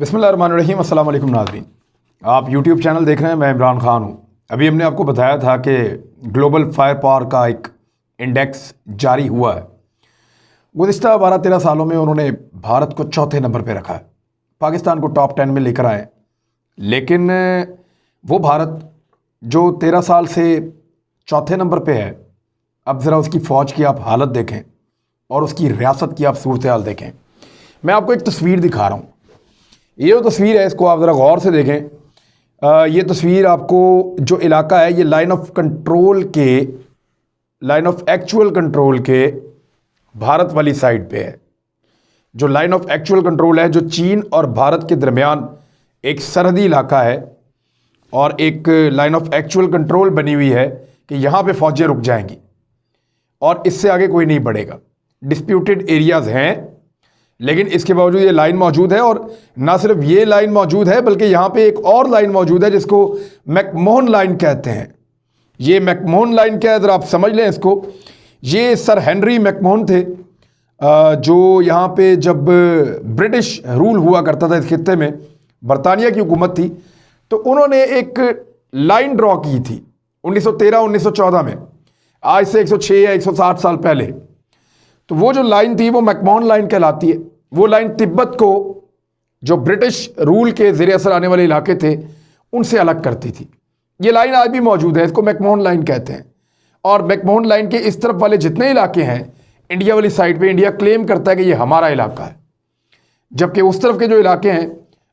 बिस्मिल्लाहिर्रहमानिर्रहीम। अस्सलाम वालेकुम नाज़रीन, आप यूट्यूब चैनल देख रहे हैं। मैं इमरान खान हूँ। अभी हमने आपको बताया था कि ग्लोबल फायर पावर का एक इंडेक्स जारी हुआ है। गुज़िश्ता 12-13 सालों में उन्होंने भारत को चौथे नंबर पे रखा है, पाकिस्तान को टॉप 10 में लेकर आए। लेकिन वो भारत जो 13 साल से चौथे नंबर पे है, अब ज़रा उसकी फ़ौज की आप हालत देखें और उसकी रियासत की आप सूरत हाल देखें। मैं आपको एक तस्वीर दिखा रहा हूँ। ये जो तस्वीर है इसको आप ज़रा गौर से देखें। ये तस्वीर आपको जो इलाका है, ये लाइन ऑफ एक्चुअल कंट्रोल के भारत वाली साइड पे है। जो लाइन ऑफ एक्चुअल कंट्रोल है, जो चीन और भारत के दरमियान एक सरहदी इलाका है और एक लाइन ऑफ एक्चुअल कंट्रोल बनी हुई है कि यहाँ पे फौजें रुक जाएंगी और इससे आगे कोई नहीं बढ़ेगा। डिस्प्यूटेड एरियाज़ हैं, लेकिन इसके बावजूद ये लाइन मौजूद है। और ना सिर्फ ये लाइन मौजूद है, बल्कि यहाँ पे एक और लाइन मौजूद है जिसको मैकमोहन लाइन कहते हैं। ये मैकमोहन लाइन क्या है, ज़रा आप समझ लें इसको। ये सर हेनरी मैकमोहन थे, जो यहाँ पे जब ब्रिटिश रूल हुआ करता था इस खित्ते में, बरतानिया की हुकूमत थी, तो उन्होंने एक लाइन ड्रॉ की थी 1913-1914 में, आज से 106 या 160 साल पहले। तो वो जो लाइन थी वो मैकमोहन लाइन कहलाती है। वो लाइन तिब्बत को, जो ब्रिटिश रूल के ज़ेरे असर आने वाले इलाके थे, उनसे अलग करती थी। ये लाइन आज भी मौजूद है, इसको मैकमोहन लाइन कहते हैं। और मैकमोहन लाइन के इस तरफ वाले जितने इलाके हैं इंडिया वाली साइड पे, इंडिया क्लेम करता है कि ये हमारा इलाका है, जबकि उस तरफ के जो इलाके हैं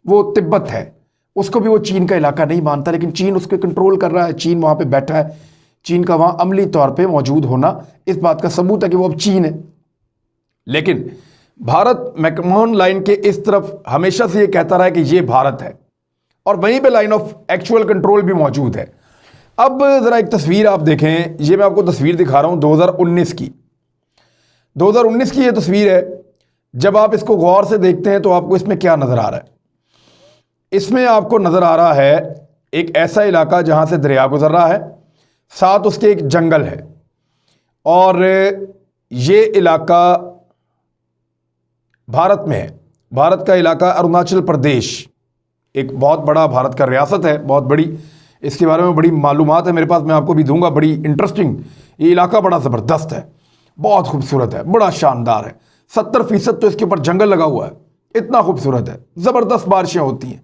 वो तिब्बत है, उसको भी वो चीन का इलाका नहीं मानता। लेकिन चीन उसको कंट्रोल कर रहा है, चीन वहाँ पर बैठा है। चीन का वहाँ अमली तौर पर मौजूद होना इस बात का सबूत है कि वो अब चीन है। लेकिन भारत मैकमोहन लाइन के इस तरफ हमेशा से ये कहता रहा है कि ये भारत है, और वहीं पे लाइन ऑफ एक्चुअल कंट्रोल भी मौजूद है। अब ज़रा एक तस्वीर आप देखें। ये मैं आपको तस्वीर दिखा रहा हूँ 2019 की। 2019 की ये तस्वीर है। जब आप इसको गौर से देखते हैं तो आपको इसमें क्या नज़र आ रहा है? इसमें आपको नज़र आ रहा है एक ऐसा इलाका जहाँ से दरिया गुजर रहा है, साथ उसके एक जंगल है, और ये इलाका भारत में है। भारत का इलाका अरुणाचल प्रदेश एक बहुत बड़ा भारत का रियासत है, बहुत बड़ी। इसके बारे में बड़ी मालूमात है मेरे पास, मैं आपको भी दूंगा, बड़ी इंटरेस्टिंग। ये इलाका बड़ा ज़बरदस्त है, बहुत खूबसूरत है, बड़ा शानदार है। 70% तो इसके ऊपर जंगल लगा हुआ है, इतना खूबसूरत है। ज़बरदस्त बारिशें होती हैं।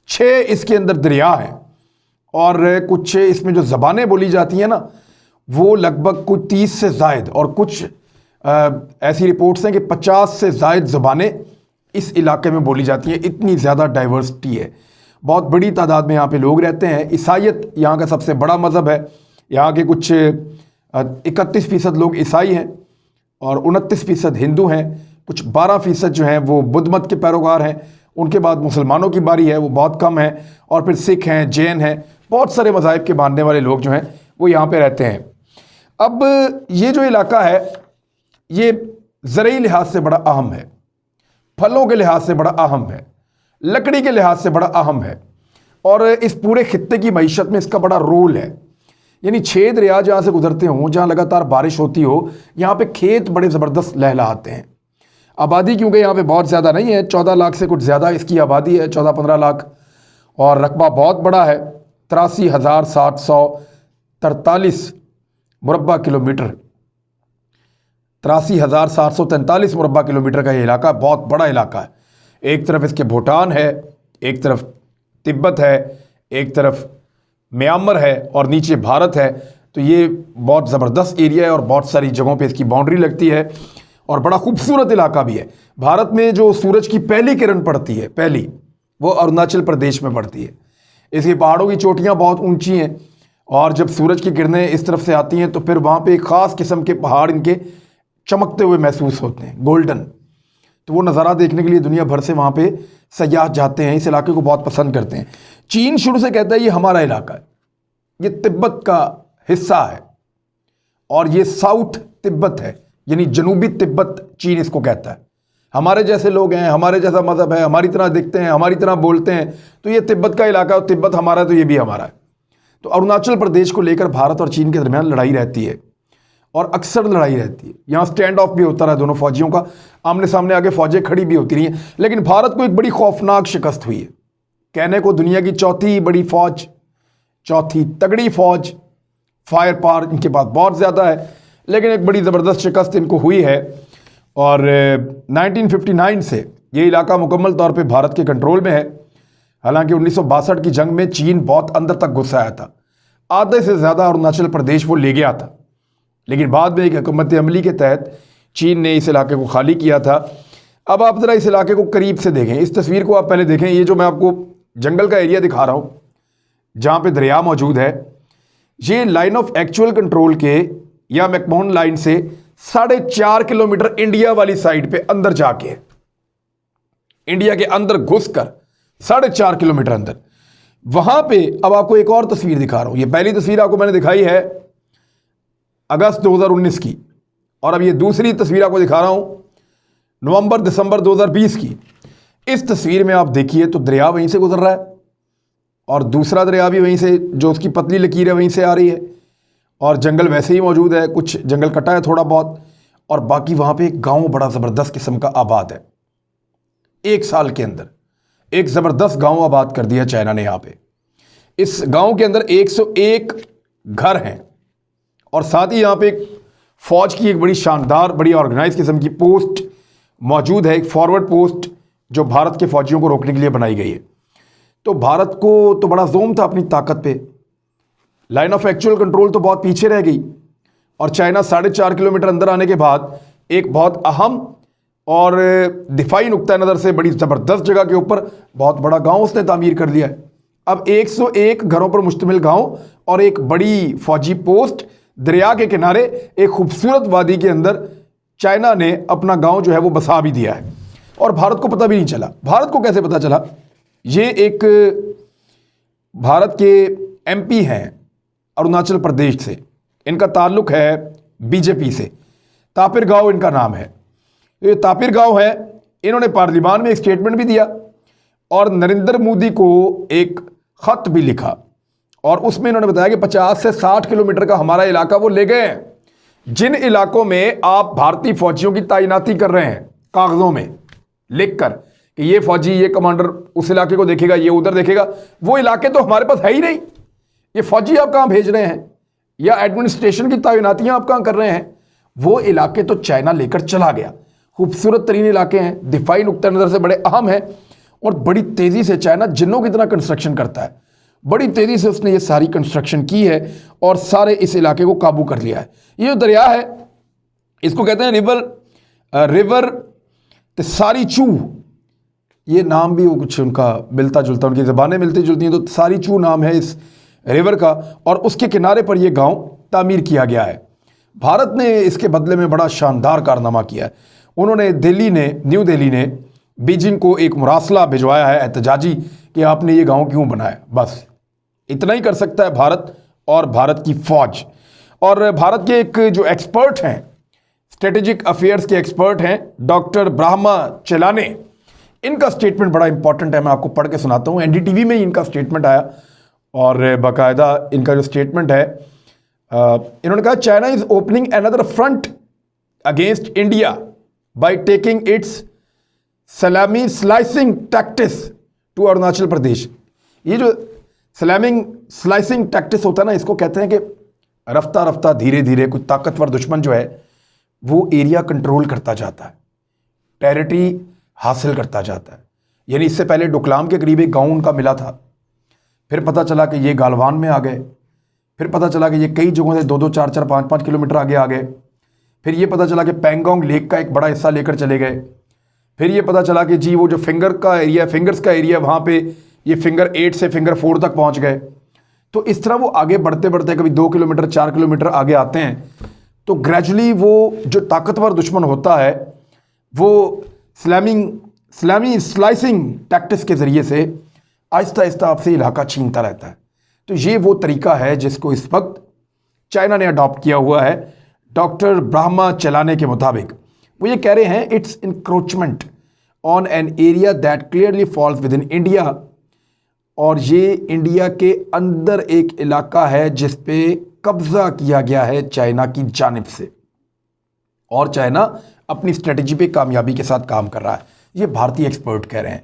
6 इसके अंदर दरिया हैं, और कुछ इसमें जो ज़बानें बोली जाती हैं ना, वो लगभग कुछ 30 से ज़ायद, और कुछ ऐसी रिपोर्ट्स हैं कि 50 से ज़ायद ज़बानें इस इलाके में बोली जाती हैं। इतनी ज़्यादा डाइवर्सिटी है, बहुत बड़ी तादाद में यहाँ पे लोग रहते हैं। ईसाईयत यहाँ का सबसे बड़ा मज़हब है। यहाँ के कुछ 31% लोग ईसाई हैं और 29% हिंदू हैं। कुछ 12% जो हैं वो बुद्ध मत के पैरोकार हैं। उनके बाद मुसलमानों की बारी है, वो बहुत कम है, और फिर सिख हैं, जैन हैं, बहुत सारे मज़ाहिब के मानने वाले लोग जो हैं वो यहाँ पर रहते हैं। अब ये जो इलाका है ये ज़रूरी लिहाज से बड़ा अहम है, फलों के लिहाज से बड़ा अहम है, लकड़ी के लिहाज से बड़ा अहम है, और इस पूरे खित्ते की मईशत में इसका बड़ा रोल है। यानी 6 दरिया जहाँ से गुजरते हों, जहाँ लगातार बारिश होती हो, यहाँ पे खेत बड़े ज़बरदस्त लहलहाते हैं। आबादी क्योंकि यहाँ पे बहुत ज़्यादा नहीं है, 14 लाख से कुछ ज़्यादा इसकी आबादी है, 14-15 लाख, और रकबा बहुत बड़ा है, 83,743 मुरब्बा किलोमीटर, 83,743 मुरब्बा किलोमीटर का ये इलाका बहुत बड़ा इलाका है। एक तरफ इसके भूटान है, एक तरफ तिब्बत है, एक तरफ म्यांमार है, और नीचे भारत है। तो ये बहुत ज़बरदस्त एरिया है, और बहुत सारी जगहों पे इसकी बाउंड्री लगती है, और बड़ा खूबसूरत इलाका भी है। भारत में जो सूरज की पहली किरण पड़ती है, पहली, वो अरुणाचल प्रदेश में पड़ती है। इसकी पहाड़ों की चोटियाँ बहुत ऊँची हैं, और जब सूरज की किरणें इस तरफ से आती हैं तो फिर वहाँ पर एक ख़ास किस्म के पहाड़ इनके चमकते हुए महसूस होते हैं, गोल्डन। तो वो नज़ारा देखने के लिए दुनिया भर से वहाँ पे सयाह जाते हैं, इस इलाके को बहुत पसंद करते हैं। चीन शुरू से कहता है ये हमारा इलाका है, ये तिब्बत का हिस्सा है, और ये साउथ तिब्बत है, यानी जनूबी तिब्बत चीन इसको कहता है। हमारे जैसे लोग हैं, हमारे जैसा मज़हब है, हमारी तरह दिखते हैं, हमारी तरह बोलते हैं, तो ये तिब्बत का इलाका है, और तिब्बत हमारा है तो ये भी हमारा है। तो अरुणाचल प्रदेश को लेकर भारत और चीन के दरमियान लड़ाई रहती है, और अक्सर लड़ाई रहती है। यहाँ स्टैंड ऑफ भी होता रहा दोनों फौजियों का, आमने सामने आगे फौजें खड़ी भी होती रही हैं, लेकिन भारत को एक बड़ी खौफनाक शिकस्त हुई है। कहने को दुनिया की चौथी बड़ी फौज, चौथी तगड़ी फौज, फायर पावर इनके पास बहुत ज़्यादा है, लेकिन एक बड़ी ज़बरदस्त शिकस्त इनको हुई है। और 1959 से ये इलाका मुकम्मल तौर पे भारत के कंट्रोल में है। हालांकि 1962 की जंग में चीन बहुत अंदर तक घुस आया था, आधे से ज़्यादा अरुणाचल प्रदेश वो ले गया था, लेकिन बाद में एक हुकूमत अमली के तहत चीन ने इस इलाके को खाली किया था। अब आप ज़रा इस इलाके को करीब से देखें, इस तस्वीर को आप पहले देखें। ये जो मैं आपको जंगल का एरिया दिखा रहा हूँ जहाँ पे दरिया मौजूद है, ये लाइन ऑफ एक्चुअल कंट्रोल के या मैकमोहन लाइन से 4.5 किलोमीटर इंडिया वाली साइड पे अंदर जाके, इंडिया के अंदर घुसकर 4.5 किलोमीटर अंदर, वहां पे अब आपको एक और तस्वीर दिखा रहा हूं। ये पहली तस्वीर आपको मैंने दिखाई है अगस्त 2019 की, और अब ये दूसरी तस्वीर आपको दिखा रहा हूं नवंबर दिसंबर 2020 की। इस तस्वीर में आप देखिए तो दरिया वहीं से गुजर रहा है और दूसरा दरिया भी वहीं से, जो उसकी पतली लकीर है, वहीं से आ रही है, और जंगल वैसे ही मौजूद है, कुछ जंगल कटा है थोड़ा बहुत, और बाकी वहाँ पे एक गांव बड़ा ज़बरदस्त किस्म का आबाद है। एक साल के अंदर एक ज़बरदस्त गांव आबाद कर दिया चाइना ने यहाँ पे। इस गांव के अंदर 101 घर हैं और साथ ही यहाँ पे एक फ़ौज की एक बड़ी शानदार, बड़ी ऑर्गेनाइज किस्म की पोस्ट मौजूद है, एक फॉरवर्ड पोस्ट जो भारत के फ़ौजियों को रोकने के लिए बनाई गई है। तो भारत को तो बड़ा जोम था अपनी ताकत पे, लाइन ऑफ एक्चुअल कंट्रोल तो बहुत पीछे रह गई, और चाइना 4.5 किलोमीटर अंदर आने के बाद एक बहुत अहम और दिफाई नुक्ता नज़र से बड़ी ज़बरदस्त जगह के ऊपर बहुत बड़ा गांव उसने तामीर कर लिया है। अब 101 घरों पर मुश्तमिल गांव और एक बड़ी फौजी पोस्ट दरिया के किनारे एक खूबसूरत वादी के अंदर चाइना ने अपना गांव जो है वो बसा भी दिया है, और भारत को पता भी नहीं चला। भारत को कैसे पता चला? ये एक भारत के एमपी हैं अरुणाचल प्रदेश से, इनका ताल्लुक है बीजेपी से, तापिर गांव इनका नाम है। ये तापिर गांव है, इन्होंने पार्लियामान में एक स्टेटमेंट भी दिया और नरेंद्र मोदी को एक खत भी लिखा, और उसमें इन्होंने बताया कि 50 से 60 किलोमीटर का हमारा इलाका वो ले गए हैं, जिन इलाकों में आप भारतीय फौजियों की तैनाती कर रहे हैं, कागजों में लिखकर कि ये फौजी, ये कमांडर उस इलाके को देखेगा, ये उधर देखेगा, वो इलाके तो हमारे पास है ही नहीं। ये फौजी आप कहाँ भेज रहे हैं या एडमिनिस्ट्रेशन की तैनातियां आप कहाँ कर रहे हैं? वो इलाके तो चाइना लेकर चला गया। खूबसूरत तरीन इलाके हैं, दिफाई नुक्ता नज़र से बड़े अहम हैं, और बड़ी तेज़ी से चाइना जिन्नों की तरह कंस्ट्रक्शन करता है, बड़ी तेज़ी से उसने ये सारी कंस्ट्रक्शन की है और सारे इस इलाके को काबू कर लिया है। ये जो दरिया है इसको कहते हैं रिवर सारी चू, ये नाम भी वो कुछ उनका मिलता जुलता, उनकी ज़बानें मिलती जुलती हैं, तो सारी चू नाम है इस रिवर का, और उसके किनारे पर यह गांव तामीर किया गया है। भारत ने इसके बदले में बड़ा शानदार कारनामा किया है। उन्होंने न्यू दिल्ली ने बीजिंग को एक मुरासला भिजवाया है एहतजाजी कि आपने ये गांव क्यों बनाया। बस इतना ही कर सकता है भारत और भारत की फ़ौज। और भारत के एक जो एक्सपर्ट हैं, स्ट्रेटेजिक अफेयर्स के एक्सपर्ट हैं, डॉक्टर ब्रह्मा चेलाने, इनका स्टेटमेंट बड़ा इंपॉर्टेंट है, मैं आपको पढ़ के सुनाता हूँ। एनडीटीवी में ही इनका स्टेटमेंट आया, और बाकायदा इनका जो स्टेटमेंट है, इन्होंने कहा China is opening another front against India by taking it's सलामी slicing tactics to Arunachal Pradesh. ये जो स्लाइसिंग टैक्टिस होता है ना, इसको कहते हैं कि रफ्ता रफ्ता धीरे धीरे कोई ताकतवर दुश्मन जो है वो एरिया कंट्रोल करता जाता है, टेरिटरी हासिल करता जाता है। यानी इससे पहले डोकलाम के करीब एक गाँव उनका मिला था, फिर पता चला कि ये गालवान में आ गए, फिर पता चला कि ये कई जगहों से 2-2, 4-4, 5-5 किलोमीटर आगे आ गए, फिर ये पता चला कि पैंगोंग लेक का एक बड़ा हिस्सा लेकर चले गए, फिर ये पता चला कि जी वो जो फिंगर्स का एरिया वहाँ पे ये फिंगर 8 से फिंगर 4 तक पहुँच गए। तो इस तरह वो आगे बढ़ते बढ़ते कभी 2 किलोमीटर 4 किलोमीटर आगे आते हैं, तो ग्रेजुअली वो जो ताकतवर दुश्मन होता है वो स्लाइसिंग टैक्टिस के ज़रिए से आहिस्ता आहिस्ता आपसे इलाका छीनता रहता है। तो ये वो तरीका है जिसको इस वक्त चाइना ने अडॉप्ट किया हुआ है। डॉक्टर ब्रह्मा चेलाने के मुताबिक वो ये कह रहे हैं, it's encroachment on an area that clearly falls within India, और ये इंडिया के अंदर एक इलाका है जिस पे कब्जा किया गया है चाइना की जानिब से और चाइना अपनी स्ट्रेटजी पे कामयाबी के साथ काम कर रहा है, ये भारतीय एक्सपर्ट कह रहे हैं।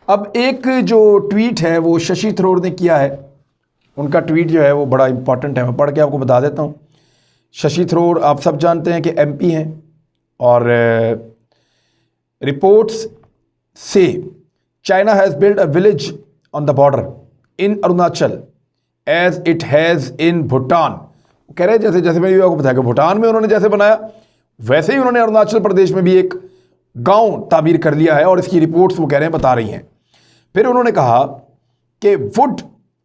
अब एक जो ट्वीट है वो शशि थरूर ने किया है, उनका ट्वीट जो है वो बड़ा इंपॉर्टेंट है, मैं पढ़ के आपको बता देता हूँ। शशि थरूर आप सब जानते हैं कि एमपी हैं और रिपोर्ट्स से China has build a village on the border in Arunachal as it has in Bhutan. कह रहे हैं जैसे जैसे मैंने आपको बताया कि भूटान में उन्होंने जैसे बनाया वैसे ही उन्होंने अरुणाचल प्रदेश में भी एक गांव ताबीर कर लिया है और इसकी रिपोर्ट्स वो कह रहे हैं बता रही हैं। फिर उन्होंने कहा कि would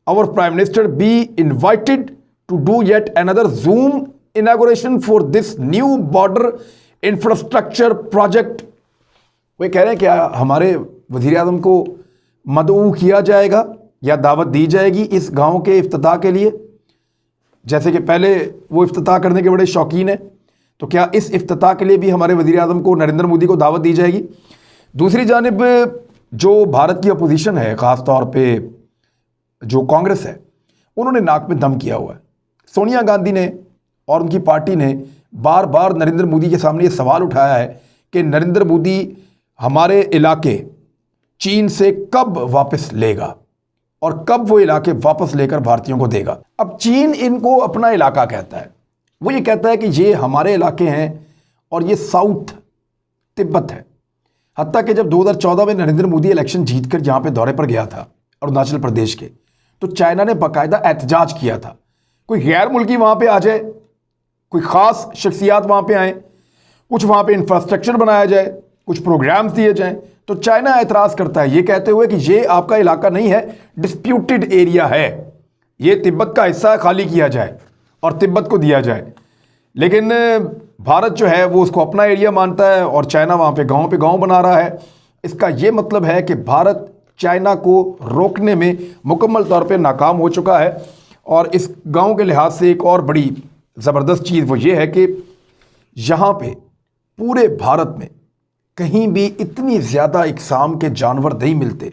our prime minister be invited to do yet another zoom inauguration for this new border infrastructure project. वे कह रहे हैं क्या हमारे वज़ीर आज़म को मदऊ किया जाएगा या दावत दी जाएगी इस गांव के इफ्तिताह के लिए, जैसे कि पहले वो इफ्तिताह करने के बड़े शौकीन हैं, तो क्या इस इफ्तिताह के लिए भी हमारे वज़ीर आज़म को नरेंद्र मोदी को दावत दी जाएगी। दूसरी जानिब जो भारत की अपोजिशन है, ख़ास तौर पे जो कांग्रेस है, उन्होंने नाक में दम किया हुआ है। सोनिया गांधी ने और उनकी पार्टी ने बार बार नरेंद्र मोदी के सामने ये सवाल उठाया है कि नरेंद्र मोदी हमारे इलाके चीन से कब वापस लेगा और कब वो इलाके वापस लेकर भारतीयों को देगा। अब चीन इनको अपना इलाका कहता है, वो ये कहता है कि ये हमारे इलाके हैं और ये साउथ तिब्बत है। हत्ता कि जब 2014 में नरेंद्र मोदी इलेक्शन जीतकर यहाँ पे दौरे पर गया था अरुणाचल प्रदेश के, तो चाइना ने बाकायदा एहतजाज किया था, कोई गैर मुल्की वहाँ पे आ जाए, कोई ख़ास शख्सियात वहाँ पे आए, कुछ वहाँ पे इंफ्रास्ट्रक्चर बनाया जाए, कुछ प्रोग्राम्स दिए जाएं, तो चाइना एतराज़ करता है ये कहते हुए कि ये आपका इलाका नहीं है, डिस्प्यूटेड एरिया है, ये तिब्बत का हिस्सा है, खाली किया जाए और तिब्बत को दिया जाए। लेकिन भारत जो है वो उसको अपना एरिया मानता है और चाइना वहाँ पे गांव बना रहा है। इसका ये मतलब है कि भारत चाइना को रोकने में मुकम्मल तौर पे नाकाम हो चुका है। और इस गांव के लिहाज से एक और बड़ी ज़बरदस्त चीज़ वो ये है कि यहाँ पे पूरे भारत में कहीं भी इतनी ज़्यादा इकसाम के जानवर नहीं मिलते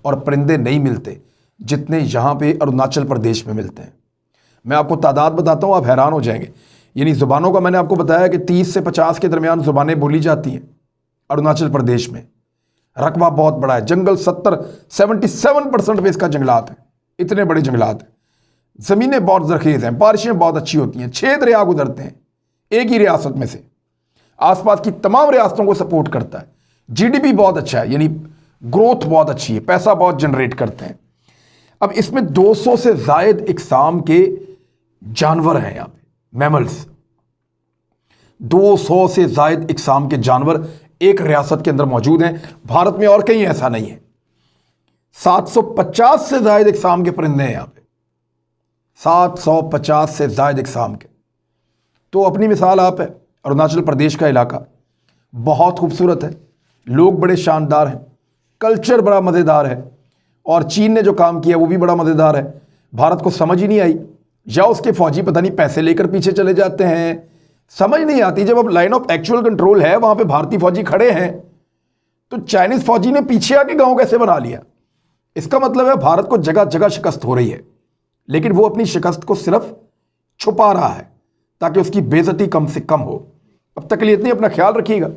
और परिंदे नहीं मिलते जितने यहाँ पे अरुणाचल प्रदेश में मिलते हैं। मैं आपको तादाद बताता हूँ, आप हैरान हो जाएंगे। यानी ज़ुबानों का मैंने आपको बताया कि 30 से 50 के दरमियान ज़ुबानें बोली जाती हैं अरुणाचल प्रदेश में। रकबा बहुत बड़ा है, जंगल 77% पे इसका जंगलात है, इतने बड़े जंगलात हैं। ज़मीनें बहुत ज़रख़ीज़ हैं, बारिशें बहुत अच्छी होती हैं, 6 दरिया गुजरते हैं एक ही रियासत में से, आसपास की तमाम रियासतों को सपोर्ट करता है। जीडीपी बहुत अच्छा है, यानी ग्रोथ बहुत अच्छी है, पैसा बहुत जनरेट करते हैं। अब इसमें 200 से ज़ायद इकसाम के जानवर हैं, यहाँ पे मैमल्स, 200 से ज़ायद इकसाम के जानवर एक रियासत के अंदर मौजूद हैं। भारत में और कहीं ऐसा नहीं है। 750 से ज़ायद इकसाम के परिंदे हैं यहाँ पे, 750 से ज़ायद इकसाम के। तो अपनी मिसाल आप है, अरुणाचल प्रदेश का इलाका बहुत खूबसूरत है, लोग बड़े शानदार हैं, कल्चर बड़ा मज़ेदार है और चीन ने जो काम किया वो भी बड़ा मज़ेदार है। भारत को समझ ही नहीं आई, या उसके फौजी पता नहीं पैसे लेकर पीछे चले जाते हैं, समझ नहीं आती। जब अब लाइन ऑफ एक्चुअल कंट्रोल है, वहाँ पे भारतीय फौजी खड़े हैं, तो चाइनीज़ फौजी ने पीछे आके गाँव कैसे बना लिया। इसका मतलब है भारत को जगह जगह शिकस्त हो रही है, लेकिन वो अपनी शिकस्त को सिर्फ छुपा रहा है ताकि उसकी बेइज्जती कम से कम हो। अब तक के लिए इतनी, अपना ख्याल रखिएगा,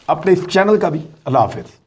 अपने इस चैनल का भी। अल्लाह हाफिज़।